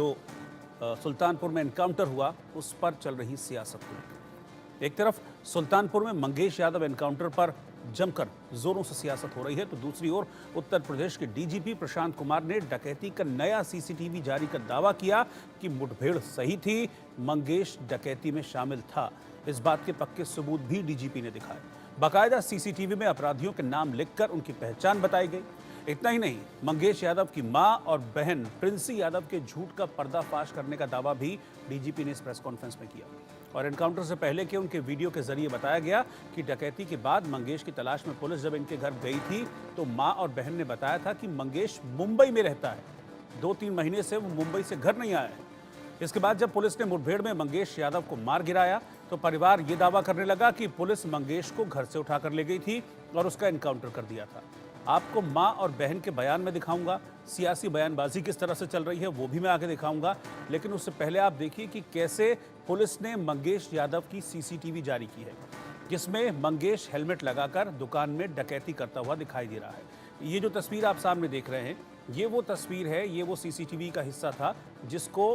जो सुल्तानपुर में एनकाउंटर हुआ उस पर चल रही सियासत को लेकर एक तरफ सुल्तानपुर में मंगेश यादव एनकाउंटर पर जमकर जोरों से सियासत हो रही है, तो दूसरी ओर उत्तर प्रदेश के डीजीपी प्रशांत कुमार ने डकैती का नया सीसीटीवी जारी कर दावा किया कि मुठभेड़ सही थी, मंगेश डकैती में शामिल था। इस बात के पक्के सबूत भी डीजीपी ने दिखाए। बाकायदा सीसीटीवी में अपराधियों के नाम लिखकर उनकी पहचान बताई गई। इतना ही नहीं, मंगेश यादव की मां और बहन प्रिंसी यादव के झूठ का पर्दाफाश करने का दावा भी डीजीपी ने इस प्रेस कॉन्फ्रेंस में किया। और एनकाउंटर से पहले के उनके वीडियो के जरिए बताया गया कि डकैती के बाद मंगेश की तलाश में पुलिस जब इनके घर गई थी तो मां और बहन ने बताया था कि मंगेश मुंबई में रहता है, 2-3 महीने से वो मुंबई से घर नहीं आया है। इसके बाद जब पुलिस ने मुठभेड़ में मंगेश यादव को मार गिराया तो परिवार ये दावा करने लगा कि पुलिस मंगेश को घर से उठाकर ले गई थी और उसका एनकाउंटर कर दिया था। आपको मां और बहन के बयान में दिखाऊंगा, सियासी बयानबाजी किस तरह से चल रही है वो भी मैं आगे दिखाऊंगा, लेकिन उससे पहले आप देखिए कि कैसे पुलिस ने मंगेश यादव की सीसीटीवी जारी की है, जिसमें मंगेश हेलमेट लगाकर दुकान में डकैती करता हुआ दिखाई दे रहा है। ये जो तस्वीर आप सामने देख रहे हैं, ये वो तस्वीर है, ये वो सीसीटीवी का हिस्सा था जिसको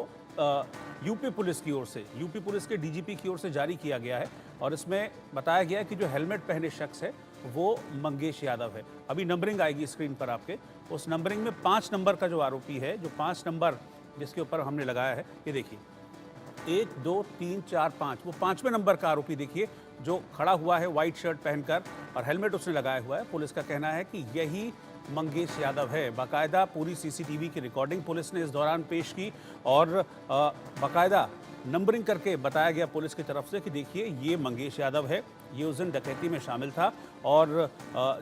यूपी पुलिस की ओर से, यूपी पुलिस के डीजीपी की ओर से जारी किया गया है। और इसमें बताया गया है कि जो हेलमेट पहने शख्स है वो मंगेश यादव है। अभी नंबरिंग आएगी स्क्रीन पर आपके, उस नंबरिंग में 5 नंबर का जो आरोपी है, जो 5 नंबर जिसके ऊपर हमने लगाया है, ये देखिए 1 2 3 4 5, वो 5वें नंबर का आरोपी देखिए जो खड़ा हुआ है व्हाइट शर्ट पहनकर और हेलमेट उसने लगाया हुआ है। पुलिस का कहना है कि यही मंगेश यादव है। बाकायदा पूरी सीसीटीवी की रिकॉर्डिंग पुलिस ने इस दौरान पेश की और बाकायदा नंबरिंग करके बताया गया पुलिस की तरफ से कि देखिए ये मंगेश यादव है, ये उस दिन डकैती में शामिल था। और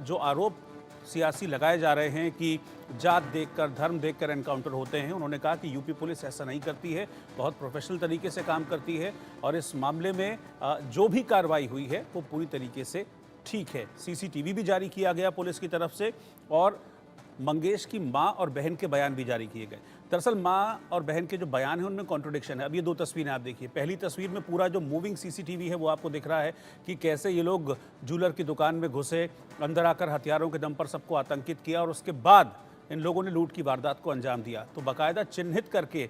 जो आरोप सियासी लगाए जा रहे हैं कि जात देखकर, धर्म देखकर एनकाउंटर होते हैं, उन्होंने कहा कि यूपी पुलिस ऐसा नहीं करती है, बहुत प्रोफेशनल तरीके से काम करती है और इस मामले में जो भी कार्रवाई हुई है वो पूरी तरीके से ठीक है। सीसीटीवी भी जारी किया गया पुलिस की तरफ से और मंगेश की मां और बहन के बयान भी जारी किए गए। दरअसल मां और बहन के जो बयान है उनमें कॉन्ट्रोडिक्शन है। अब ये 2 तस्वीरें आप देखिए। पहली तस्वीर में पूरा जो मूविंग सीसीटीवी है वो आपको दिख रहा है कि कैसे ये लोग ज्वेलर की दुकान में घुसे, अंदर आकर हथियारों के दम पर सबको आतंकित किया और उसके बाद इन लोगों ने लूट की वारदात को अंजाम दिया। तो बाकायदा चिन्हित करके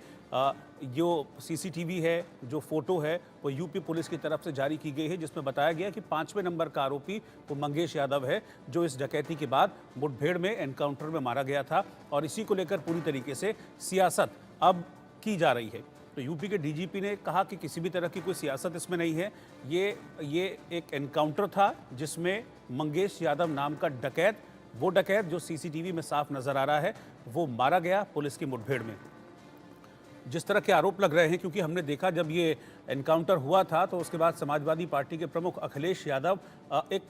जो सीसीटीवी है, जो फोटो है, वो यूपी पुलिस की तरफ से जारी की गई है, जिसमें बताया गया कि 5वें नंबर का आरोपी वो मंगेश यादव है जो इस डकैती के बाद मुठभेड़ में एनकाउंटर में मारा गया था। और इसी को लेकर पूरी तरीके से सियासत अब की जा रही है। तो यूपी के डीजीपी ने कहा कि किसी भी तरह की कोई सियासत इसमें नहीं है, ये एक एनकाउंटर था जिसमें मंगेश यादव नाम का डकैत, वो डकैत जो सीसीटीवी में साफ नजर आ रहा है, वो मारा गया पुलिस की मुठभेड़ में। जिस तरह के आरोप लग रहे हैं, क्योंकि हमने देखा जब ये एनकाउंटर हुआ था तो उसके बाद समाजवादी पार्टी के प्रमुख अखिलेश यादव एक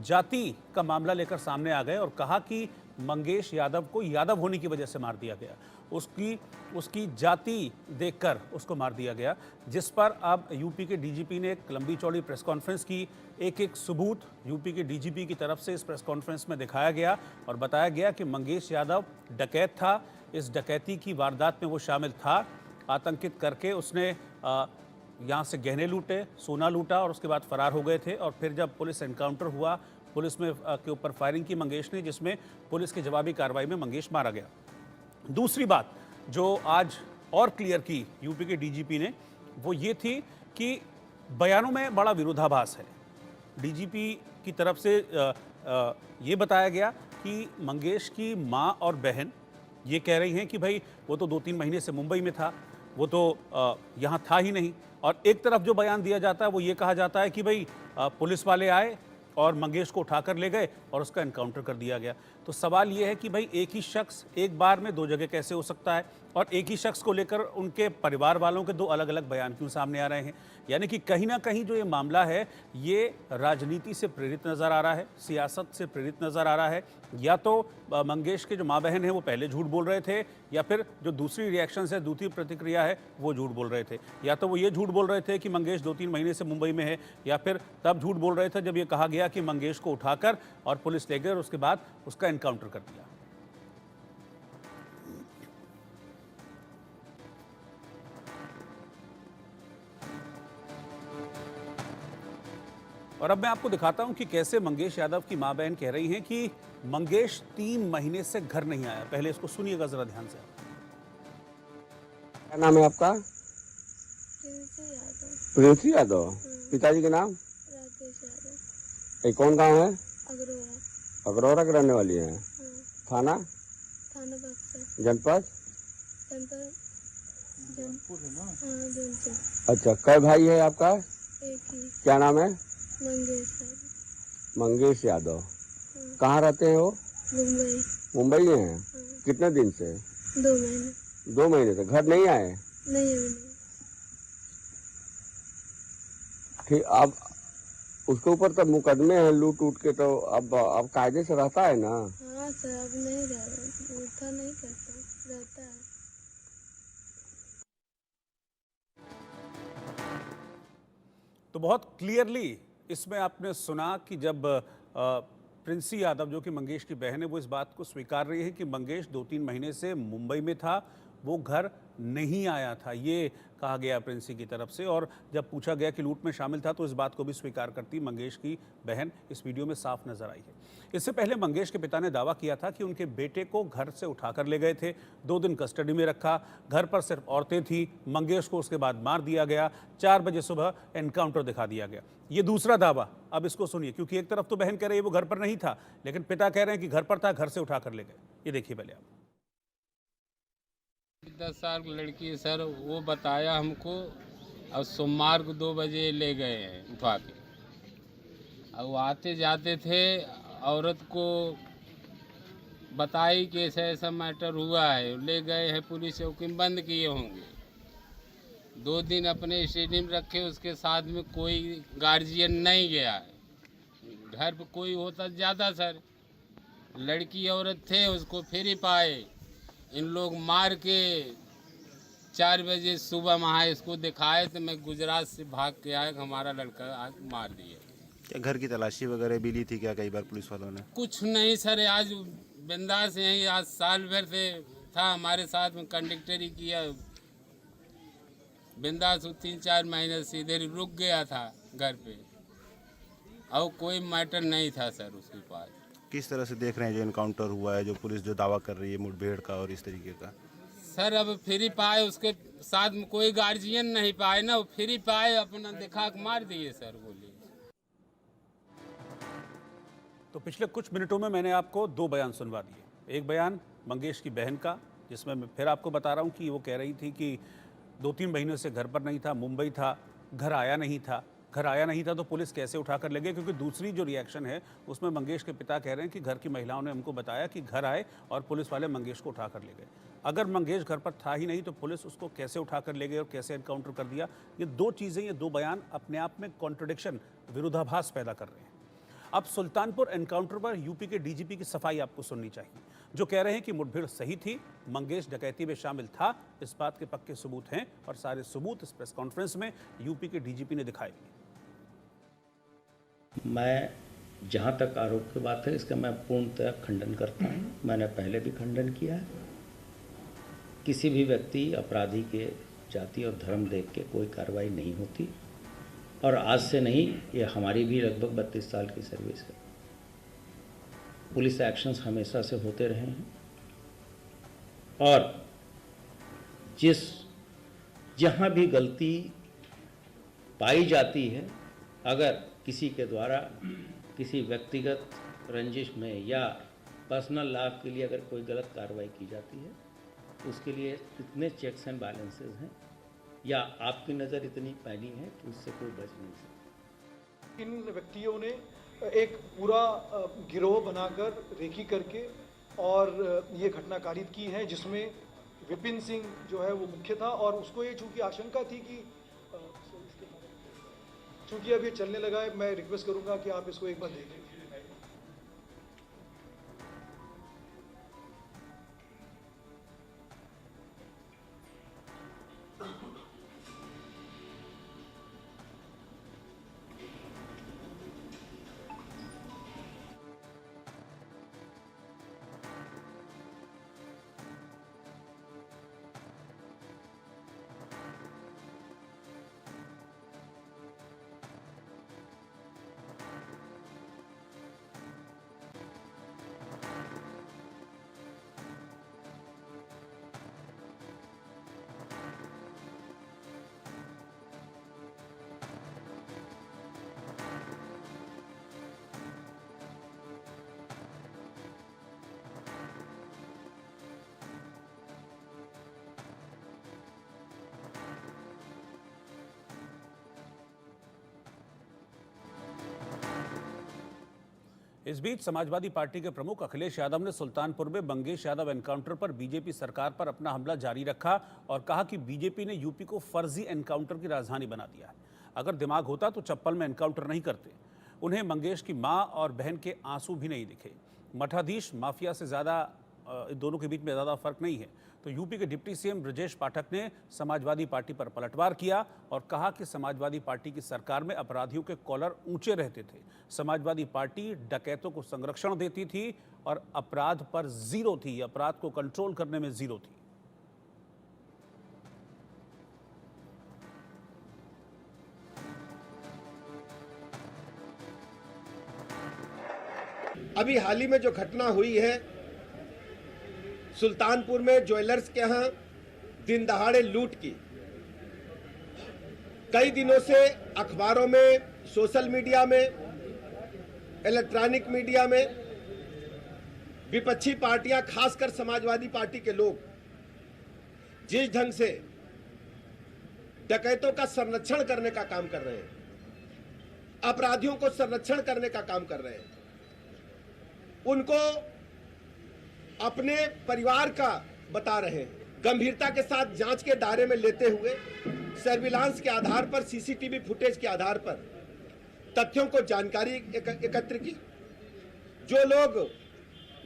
जाति का मामला लेकर सामने आ गए और कहा कि मंगेश यादव को यादव होने की वजह से मार दिया गया, उसकी जाति देखकर उसको मार दिया गया। जिस पर अब यूपी के डीजीपी ने एक लंबी चौड़ी प्रेस कॉन्फ्रेंस की, एक सबूत यूपी के डीजीपी की तरफ से इस प्रेस कॉन्फ्रेंस में दिखाया गया और बताया गया कि मंगेश यादव डकैत था, इस डकैती की वारदात में वो शामिल था, आतंकित करके उसने यहाँ से गहने लूटे, सोना लूटा और उसके बाद फरार हो गए थे। और फिर जब पुलिस एनकाउंटर हुआ, पुलिस में के ऊपर फायरिंग की मंगेश ने, जिसमें पुलिस की जवाबी कार्रवाई में मंगेश मारा गया। दूसरी बात जो आज और क्लियर की यूपी के डीजीपी ने, वो ये थी कि बयानों में बड़ा विरोधाभास है। डीजीपी की तरफ से ये बताया गया कि मंगेश की मां और बहन ये कह रही हैं कि भाई वो तो 2-3 महीने से मुंबई में था, वो तो यहाँ था ही नहीं। और एक तरफ जो बयान दिया जाता है वो ये कहा जाता है कि भाई पुलिस वाले आए और मंगेश को उठाकर ले गए और उसका एनकाउंटर कर दिया गया। तो सवाल ये है कि भाई एक ही शख्स एक बार में 2 जगह कैसे हो सकता है और एक ही शख्स को लेकर उनके परिवार वालों के 2 अलग-अलग बयान क्यों सामने आ रहे हैं। यानी कि कहीं ना कहीं जो ये मामला है ये राजनीति से प्रेरित नज़र आ रहा है, सियासत से प्रेरित नज़र आ रहा है। या तो मंगेश के जो माँ बहन है वो पहले झूठ बोल रहे थे, या फिर जो दूसरी रिएक्शन है, दूसरी प्रतिक्रिया है, वो झूठ बोल रहे थे। या तो वो ये झूठ बोल रहे थे कि मंगेश 2-3 महीने से मुंबई में है, या फिर तब झूठ बोल रहे थे जब ये कहा गया कि मंगेश को उठाकर और पुलिस ले गई और उसके बाद उसका एनकाउंटर कर दिया। और अब मैं आपको दिखाता हूं कि कैसे मंगेश यादव की मां बहन कह रही हैं कि मंगेश 3 महीने से घर नहीं आया। पहले इसको सुनिएगा जरा ध्यान से। क्या नाम है आपका? प्रिंसी यादव। प्रिंसी यादव। पिताजी का नाम? राकेश यादव। ये कौन गांव है? अग्रोरा। अग्रौरा के रहने वाली है। हाँ। थाना? थाना बक्सर। जनपद? जनपद जौनपुर है ना? हाँ, जौनपुर। अच्छा, कै भाई है आपका? एक ही। क्या नाम है? मंगेश यादव। मंगेश यादव। हाँ। कहाँ रहते हैं वो? मुंबई। मुंबई में हैं। हाँ। कितने दिन से? 2 महीने। 2 महीने से घर नहीं आए? नहीं अभी नहीं। ठीक, अब उसके ऊपर तो मुकदमे हैं लूट उट के, तो अब कायदे से रहता है ना? हाँ सर, अब नहीं रह उठा नहीं करता, रहता है। तो बहुत क्लियरली इसमें आपने सुना कि जब प्रिंसी यादव जो कि मंगेश की बहन है, वो इस बात को स्वीकार रही है कि मंगेश 2-3 महीने से मुंबई में था, वो घर नहीं आया था, ये कहा गया प्रिंसी की तरफ से। और जब पूछा गया कि लूट में शामिल था तो इस बात को भी स्वीकार करती मंगेश की बहन इस वीडियो में साफ नजर आई है। इससे पहले मंगेश के पिता ने दावा किया था कि उनके बेटे को घर से उठाकर ले गए थे, 2 दिन कस्टडी में रखा, घर पर सिर्फ औरतें थी, मंगेश को उसके बाद मार दिया गया, 4 बजे सुबह एनकाउंटर दिखा दिया गया। ये दूसरा दावा, अब इसको सुनिए, क्योंकि एक तरफ तो बहन कह रही है वो घर पर नहीं था, लेकिन पिता कह रहे हैं कि घर पर था, घर से उठाकर ले गए। ये देखिए पहले आप। 10 साल की लड़की है सर, वो बताया हमको, और सोमवार को 2 बजे ले गए हैं उठा के। अब वो आते जाते थे, औरत को बताई कि ऐसा ऐसा मैटर हुआ है, ले गए हैं पुलिस चौकी में, बंद किए होंगे। 2 दिन अपने स्टेडियम रखे, उसके साथ में कोई गार्जियन नहीं गया है। घर पे कोई होता ज़्यादा सर, लड़की औरत थे, उसको फिर ही पाए। इन लोग मार के 4 बजे सुबह वहाँ इसको दिखाए, तो मैं गुजरात से भाग के आया, हमारा लड़का आज मार दिया। क्या घर की तलाशी वगैरह भी ली थी क्या कई बार पुलिस वालों ने? कुछ नहीं सर, आज बिंदास यहीं, आज साल भर से था हमारे साथ में, कंडक्टरी किया बिंदास। 3-4 महीने से इधर रुक गया था घर पे, और कोई मैटर नहीं था सर उसके पास। किस तरह से देख रहे हैं जो इनकाउंटर हुआ है, जो पुलिस जो दावा कर रही है मुठभेड़ का और इस तरीके का? सर अब फिर ही पाए, उसके साथ में कोई गार्जियन नहीं पाए ना, वो फिर ही पाए, अपना दिखा के मार दिए सर गोली। तो पिछले कुछ मिनटों में मैंने आपको 2 बयान सुनवा दिए। एक बयान मंगेश की बहन का, जिसमें मैं फिर आपको बता रहा हूँ कि वो कह रही थी कि 2-3 महीने से घर पर नहीं था, मुंबई था, घर आया नहीं था। घर आया नहीं था तो पुलिस कैसे उठाकर ले गई? क्योंकि दूसरी जो रिएक्शन है उसमें मंगेश के पिता कह रहे हैं कि घर की महिलाओं ने हमको बताया कि घर आए और पुलिस वाले मंगेश को उठाकर ले गए। अगर मंगेश घर पर था ही नहीं तो पुलिस उसको कैसे उठाकर ले गई और कैसे एनकाउंटर कर दिया? ये 2 चीज़ें, ये 2 बयान अपने आप में कॉन्ट्रडिक्शन, विरोधाभास पैदा कर रहे हैं। अब सुल्तानपुर एनकाउंटर पर यूपी के डीजीपी की सफाई आपको सुननी चाहिए, जो कह रहे हैं कि मुठभेड़ सही थी, मंगेश डकैती में शामिल था, इस बात के पक्के सबूत हैं और सारे सबूत इस प्रेस कॉन्फ्रेंस में यूपी के डीजीपी ने दिखाए। मैं जहाँ तक आरोप की बात है, इसका मैं पूर्णतः खंडन करता हूँ। मैंने पहले भी खंडन किया है। किसी भी व्यक्ति अपराधी के जाति और धर्म देख के कोई कार्रवाई नहीं होती, और आज से नहीं, ये हमारी भी लगभग 32 साल की सर्विस है। पुलिस एक्शंस हमेशा से होते रहे हैं, और जहाँ भी गलती पाई जाती है, अगर किसी के द्वारा किसी व्यक्तिगत रंजिश में या पर्सनल लाभ के लिए अगर कोई गलत कार्रवाई की जाती है, तो उसके लिए इतने चेक्स एंड बैलेंसेस हैं, या आपकी नज़र इतनी पैनी है कि उससे कोई बच नहीं सकता। इन व्यक्तियों ने एक पूरा गिरोह बनाकर रेकी करके और ये घटना कारित की है, जिसमें विपिन सिंह जो है वो मुख्य था, और उसको ये चूँकि आशंका थी कि चूँकि अब ये चलने लगा है, मैं रिक्वेस्ट करूँगा कि आप इसको एक बार देखें। इस बीच समाजवादी पार्टी के प्रमुख अखिलेश यादव ने सुल्तानपुर में मंगेश यादव एनकाउंटर पर बीजेपी सरकार पर अपना हमला जारी रखा और कहा कि बीजेपी ने यूपी को फर्जी एनकाउंटर की राजधानी बना दिया है। अगर दिमाग होता तो चप्पल में एनकाउंटर नहीं करते। उन्हें मंगेश की मां और बहन के आंसू भी नहीं दिखे। मठाधीश माफिया से ज्यादा दोनों के बीच में ज़्यादा फर्क नहीं है। तो यूपी के डिप्टी सीएम ब्रजेश पाठक ने समाजवादी पार्टी पर पलटवार किया और कहा कि समाजवादी पार्टी की सरकार में अपराधियों के कॉलर ऊंचे रहते थे। समाजवादी पार्टी डकैतों को संरक्षण देती थी और अपराध पर जीरो थी, अपराध को कंट्रोल करने में जीरो थी। अभी हाल ही में जो घटना हुई है सुल्तानपुर में ज्वेलर्स के यहां दिन दहाड़े लूट की, कई दिनों से अखबारों में, सोशल मीडिया में, इलेक्ट्रॉनिक मीडिया में विपक्षी पार्टियां, खासकर समाजवादी पार्टी के लोग जिस ढंग से डकैतों का संरक्षण करने का काम कर रहे हैं, अपराधियों को संरक्षण करने का काम कर रहे हैं, उनको अपने परिवार का बता रहे हैं, गंभीरता के साथ जांच के दायरे में लेते हुए सर्विलांस के आधार पर, सीसीटीवी फुटेज के आधार पर तथ्यों को जानकारी एकत्र की। जो लोग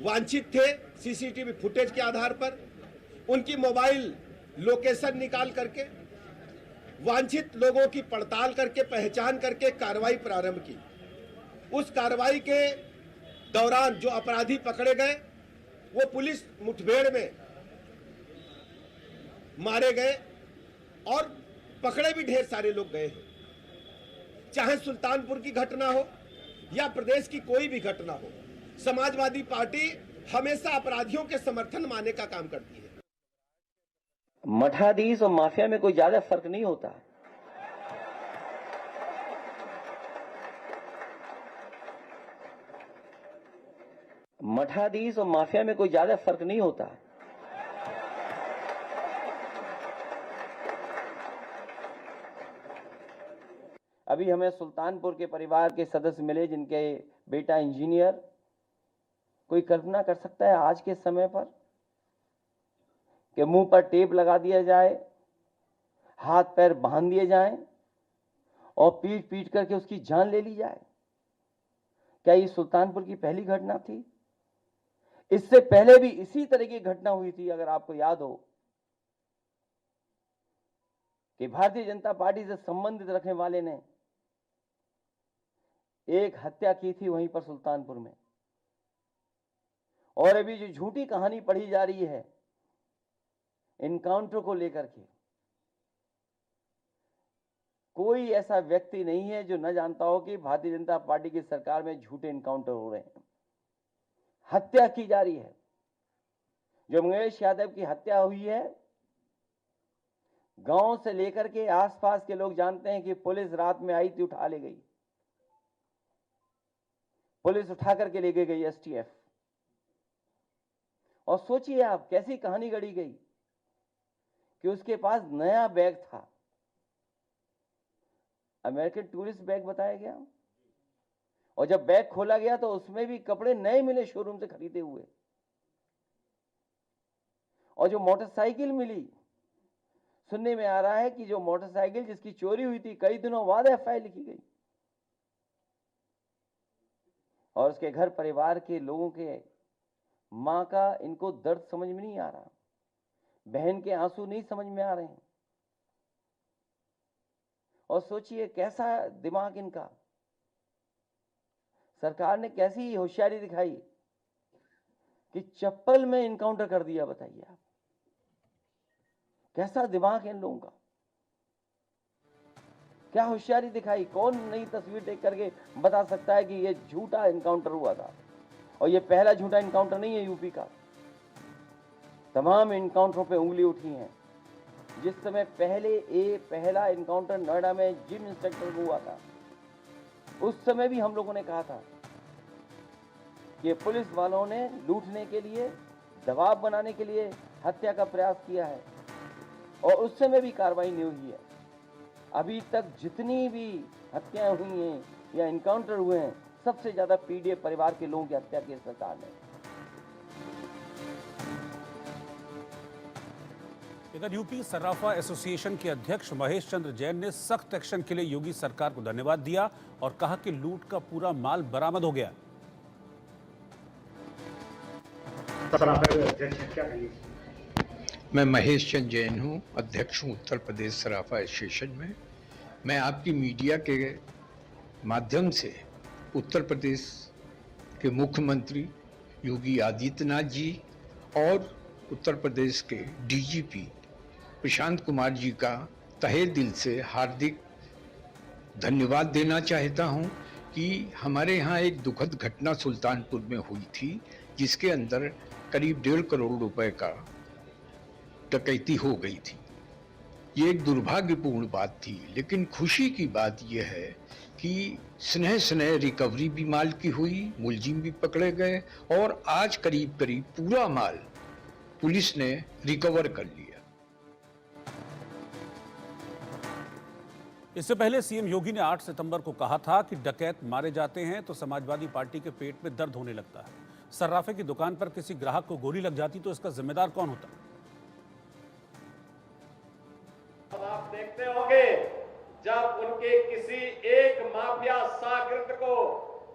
वांछित थे सीसीटीवी फुटेज के आधार पर उनकी मोबाइल लोकेशन निकाल करके वांछित लोगों की पड़ताल करके, पहचान करके कार्रवाई प्रारंभ की। उस कार्रवाई के दौरान जो अपराधी पकड़े गए वो पुलिस मुठभेड़ में मारे गए और पकड़े भी ढेर सारे लोग गए हैं। चाहे सुल्तानपुर की घटना हो या प्रदेश की कोई भी घटना हो, समाजवादी पार्टी हमेशा अपराधियों के समर्थन माने का काम करती है। मठाधीश और माफिया में कोई ज्यादा फर्क नहीं होता। मठाधीश और माफिया में कोई ज्यादा फर्क नहीं होता। अभी हमें सुल्तानपुर के परिवार के सदस्य मिले जिनके बेटा इंजीनियर। कोई कल्पना कर सकता है आज के समय पर कि मुंह पर टेप लगा दिया जाए, हाथ पैर बांध दिए जाएं और पीट पीट करके उसकी जान ले ली जाए? क्या ये सुल्तानपुर की पहली घटना थी? इससे पहले भी इसी तरह की घटना हुई थी। अगर आपको याद हो कि भारतीय जनता पार्टी से संबंधित रखने वाले ने एक हत्या की थी वहीं पर सुल्तानपुर में। और अभी जो झूठी कहानी पढ़ी जा रही है इनकाउंटर को लेकर के, कोई ऐसा व्यक्ति नहीं है जो न जानता हो कि भारतीय जनता पार्टी की सरकार में झूठे इनकाउंटर हो रहे हैं, हत्या की जा रही है। जो मंगेश यादव की हत्या हुई है, गांव से लेकर के आसपास के लोग जानते हैं कि पुलिस रात में आई थी, उठा ले गई। पुलिस उठा करके ले गई एसटीएफ। और सोचिए आप कैसी कहानी गढ़ी गई कि उसके पास नया बैग था, अमेरिकन टूरिस्ट बैग बताया गया। और जब बैग खोला गया तो उसमें भी कपड़े नए मिले, शोरूम से खरीदे हुए। और जो मोटरसाइकिल मिली, सुनने में आ रहा है कि जो मोटरसाइकिल जिसकी चोरी हुई थी, कई दिनों बाद एफआईआर लिखी गई। और उसके घर परिवार के लोगों के, मां का इनको दर्द समझ में नहीं आ रहा, बहन के आंसू नहीं समझ में आ रहे हैं। और सोचिए कैसा दिमाग इनका। सरकार ने कैसी होशियारी दिखाई कि चप्पल में इनकाउंटर कर दिया। बताइए आप, कैसा दिमाग है इन लोगों का, क्या होशियारी दिखाई। कौन नई तस्वीर देख करके बता सकता है कि ये झूठा इनकाउंटर हुआ था? और ये पहला झूठा इनकाउंटर नहीं है यूपी का। तमाम इनकाउंटरों पे उंगली उठी है। जिस समय पहला इनकाउंटर नोएडा में जिम इंस्पेक्टर को हुआ था, उस समय भी हम लोगों ने कहा था कि पुलिस वालों ने लूटने के लिए, दबाव बनाने के लिए हत्या का प्रयास किया है। और उस समय भी कार्रवाई नहीं हुई है। अभी तक जितनी भी हत्याएं हुई हैं या इनकाउंटर हुए हैं, सबसे ज्यादा पीड़ित परिवार के लोगों की हत्या की सरकार ने। इधर यूपी सर्राफा एसोसिएशन के अध्यक्ष महेश चंद्र जैन ने सख्त एक्शन के लिए योगी सरकार को धन्यवाद दिया और कहा कि लूट का पूरा माल बरामद हो गया। मैं महेश चंद्र जैन हूँ, अध्यक्ष हूँ उत्तर प्रदेश सराफा एसोसिएशन में। मैं आपकी मीडिया के माध्यम से उत्तर प्रदेश के मुख्यमंत्री योगी आदित्यनाथ जी और उत्तर प्रदेश के डीजीपी प्रशांत कुमार जी का तहे दिल से हार्दिक धन्यवाद देना चाहता हूं कि हमारे यहाँ एक दुखद घटना सुल्तानपुर में हुई थी, जिसके अंदर करीब 1.5 करोड़ रुपए का डकैती हो गई थी। ये एक दुर्भाग्यपूर्ण बात थी, लेकिन खुशी की बात यह है कि स्नेह स्नेह रिकवरी भी माल की हुई, मुलजिम भी पकड़े गए और आज करीब करीब पूरा माल पुलिस ने रिकवर कर लिया। इससे पहले सीएम योगी ने 8 सितंबर को कहा था कि डकैत मारे जाते हैं तो समाजवादी पार्टी के पेट में दर्द होने लगता है। सर्राफे की दुकान पर किसी ग्राहक को गोली लग जाती तो इसका जिम्मेदार कौन होता? आप देखते होंगे जब उनके किसी एक माफिया शागिर्द को,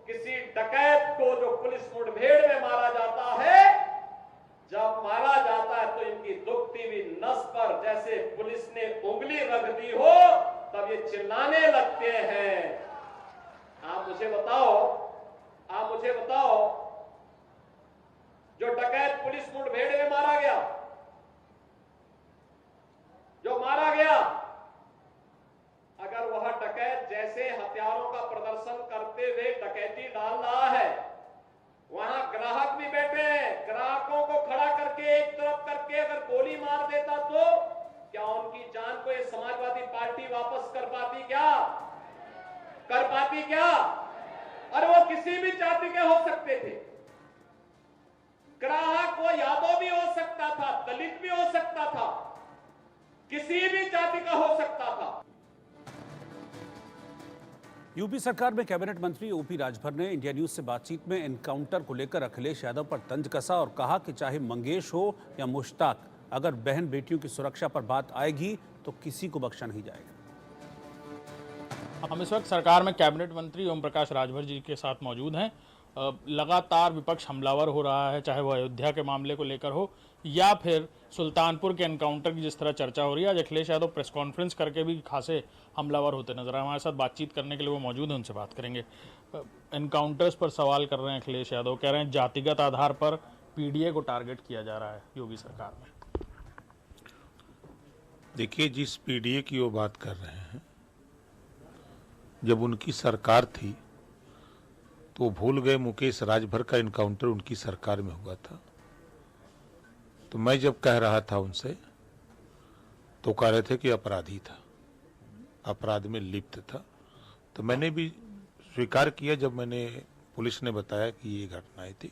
किसी डकैत को जो पुलिस मुठभेड़ में मारा जाता है, जब मारा जाता है तो इनकी दुखती हुई नस पर जैसे पुलिस ने उंगली रख दी हो, तब ये चिल्लाने लगते हैं। आप मुझे बताओ जो डकैत पुलिस मुठभेड़ में मारा गया, अगर वह डकैत जैसे हथियारों का प्रदर्शन करते हुए डकैती डाल रहा है, वहां ग्राहक भी बैठे हैं, ग्राहकों को खड़ा करके एक तरफ करके अगर गोली मार देता तो क्या उनकी जान को ये समाजवादी पार्टी वापस कर पाती क्या? और वो किसी भी जाति के हो सकते थे। ग्राहक वो यादव भी हो सकता था, दलित भी हो सकता था, किसी भी जाति का हो सकता था। यूपी सरकार में कैबिनेट मंत्री ओपी राजभर ने इंडिया न्यूज से बातचीत में एनकाउंटर को लेकर अखिलेश यादव पर तंज कसा और कहा कि चाहे मंगेश हो या मुश्ताक, अगर बहन बेटियों की सुरक्षा पर बात आएगी तो किसी को बख्शा नहीं जाएगा। हम इस वक्त सरकार में कैबिनेट मंत्री ओम प्रकाश राजभर जी के साथ मौजूद हैं। लगातार विपक्ष हमलावर हो रहा है, चाहे वो अयोध्या के मामले को लेकर हो या फिर सुल्तानपुर के एनकाउंटर की जिस तरह चर्चा हो रही है। आज अखिलेश यादव प्रेस कॉन्फ्रेंस करके भी खासे हमलावर होते नजर आए। हमारे साथ बातचीत करने के लिए वो मौजूद हैं, उनसे बात करेंगे। एनकाउंटर्स पर सवाल कर रहे हैं अखिलेश यादव, कह रहे हैं जातिगत आधार पर पीडीए को टारगेट किया जा रहा है योगी सरकार में। देखिए, जिस पीडीए की वो बात कर रहे हैं, जब उनकी सरकार थी तो भूल गए मुकेश राजभर का एनकाउंटर उनकी सरकार में हुआ था। तो मैं जब कह रहा था उनसे तो कह रहे थे कि अपराधी था, अपराध में लिप्त था। तो मैंने भी स्वीकार किया, जब मैंने पुलिस ने बताया कि ये घटनाएं थी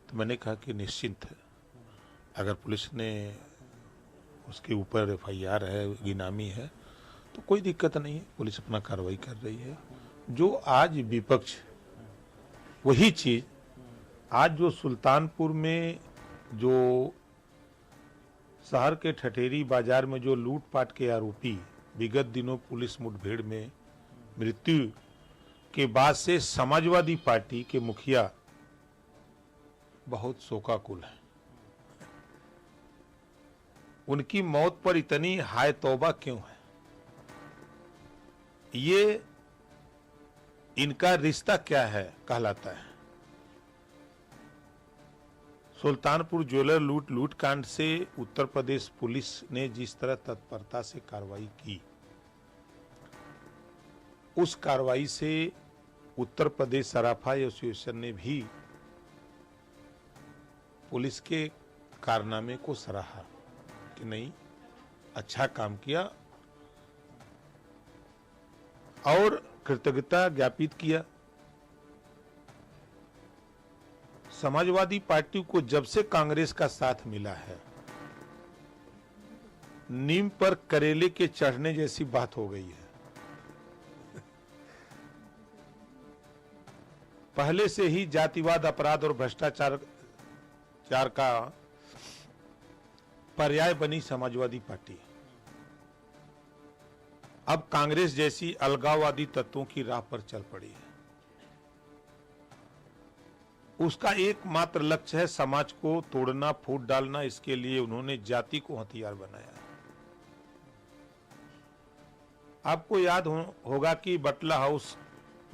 तो मैंने कहा कि निश्चिंत है, अगर पुलिस ने उसके ऊपर एफआईआर है, गिनामी है, तो कोई दिक्कत नहीं है, पुलिस अपना कार्रवाई कर रही है। जो आज विपक्ष, वही चीज आज जो सुल्तानपुर में जो शहर के ठठेरी बाजार में जो लूटपाट के आरोपी विगत दिनों पुलिस मुठभेड़ में मृत्यु के बाद से समाजवादी पार्टी के मुखिया बहुत शोकाकुल हैं। उनकी मौत पर इतनी हाय तौबा क्यों है? ये इनका रिश्ता क्या है कहलाता है। सुल्तानपुर ज्वेलर लूट कांड से उत्तर प्रदेश पुलिस ने जिस तरह तत्परता से कार्रवाई की, उस कार्रवाई से उत्तर प्रदेश सराफा एसोसिएशन ने भी पुलिस के कारनामे को सराहा कि नहीं, अच्छा काम किया और कृतज्ञता ज्ञापित किया। समाजवादी पार्टी को जब से कांग्रेस का साथ मिला है, नीम पर करेले के चढ़ने जैसी बात हो गई है। पहले से ही जातिवाद, अपराध और भ्रष्टाचार का पर्याय बनी समाजवादी पार्टी अब कांग्रेस जैसी अलगाववादी तत्वों की राह पर चल पड़ी है। उसका एकमात्र लक्ष्य है समाज को तोड़ना, फूट डालना। इसके लिए उन्होंने जाति को हथियार बनाया। आपको याद होगा कि बटला हाउस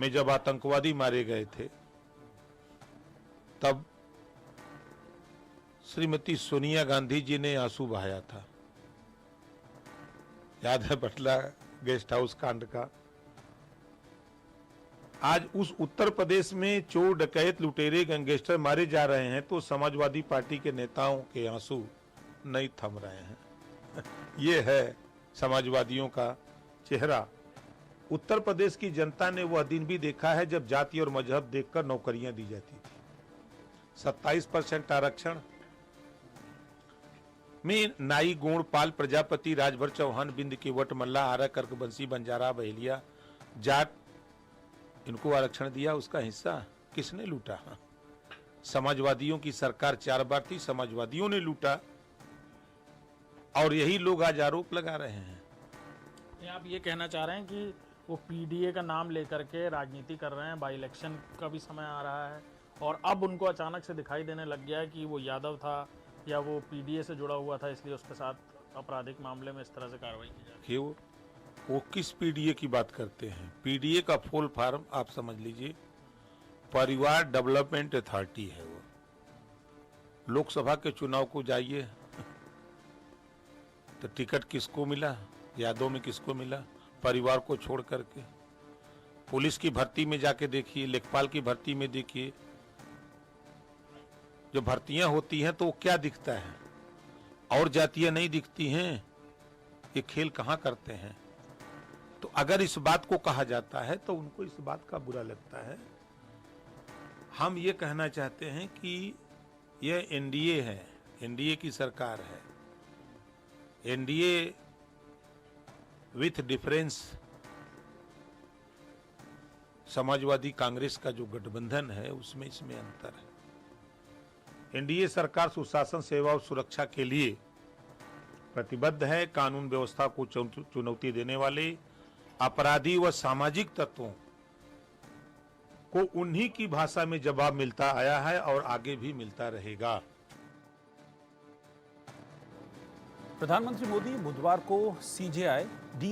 में जब आतंकवादी मारे गए थे तब श्रीमती सोनिया गांधी जी ने आंसू बहाया था। याद है बटला गेस्ट हाउस कांड का। आज उस उत्तर प्रदेश में चोर, डकैत, लुटेरे, गैंगस्टर मारे जा रहे हैं तो समाजवादी पार्टी के नेताओं के आंसू नहीं थम रहे हैं। ये है समाजवादियों का चेहरा। उत्तर प्रदेश की जनता ने वह दिन भी देखा है जब जाति और मजहब देखकर नौकरियां दी जाती थी। 27% आरक्षण में नाई, गोंड, पाल, प्रजापति, राजभर, चौहान, बिंद, केवट, मल्ला, आरा, कर्क, बंसी, बंजारा, बहेलिया, जाट, इनको आरक्षण दिया। उसका हिस्सा किसने लूटा? समाजवादियों की सरकार 4 बार थी, समाजवादियों ने लूटा और यही लोग आज आरोप लगा रहे हैं। आप ये कहना चाह रहे हैं कि वो पीडीए का नाम लेकर के राजनीति कर रहे हैं, बाई इलेक्शन का भी समय आ रहा है और अब उनको अचानक से दिखाई देने लग गया है कि वो यादव था या वो पीडीए से जुड़ा हुआ था, इसलिए उसके साथ आपराधिक मामले में इस तरह से कार्रवाई की जाए। वो किस पीडीए की बात करते हैं? पीडीए का फुल फॉर्म आप समझ लीजिए, परिवार डेवलपमेंट अथॉरिटी है। वो लोकसभा के चुनाव को जाइए तो टिकट किसको मिला? यादव में किसको मिला? परिवार को छोड़ करके। पुलिस की भर्ती में जाके देखिए, लेखपाल की भर्ती में देखिए, जो भर्तियां होती हैं तो वो क्या दिखता है? और जातियां नहीं दिखती हैं। ये खेल कहां करते हैं? तो अगर इस बात को कहा जाता है तो उनको इस बात का बुरा लगता है। हम ये कहना चाहते हैं कि यह एनडीए है, एनडीए की सरकार है। NDA with difference, Samajwadi Congress का जो गठबंधन है उसमें इसमें अंतर है। एनडीए सरकार सुशासन, सेवा और सुरक्षा के लिए प्रतिबद्ध है। कानून व्यवस्था को चुनौती देने वाले अपराधी व सामाजिक तत्वों को उन्हीं की भाषा में जवाब मिलता आया है और आगे भी मिलता रहेगा। प्रधानमंत्री मोदी बुधवार को सीजेआई डी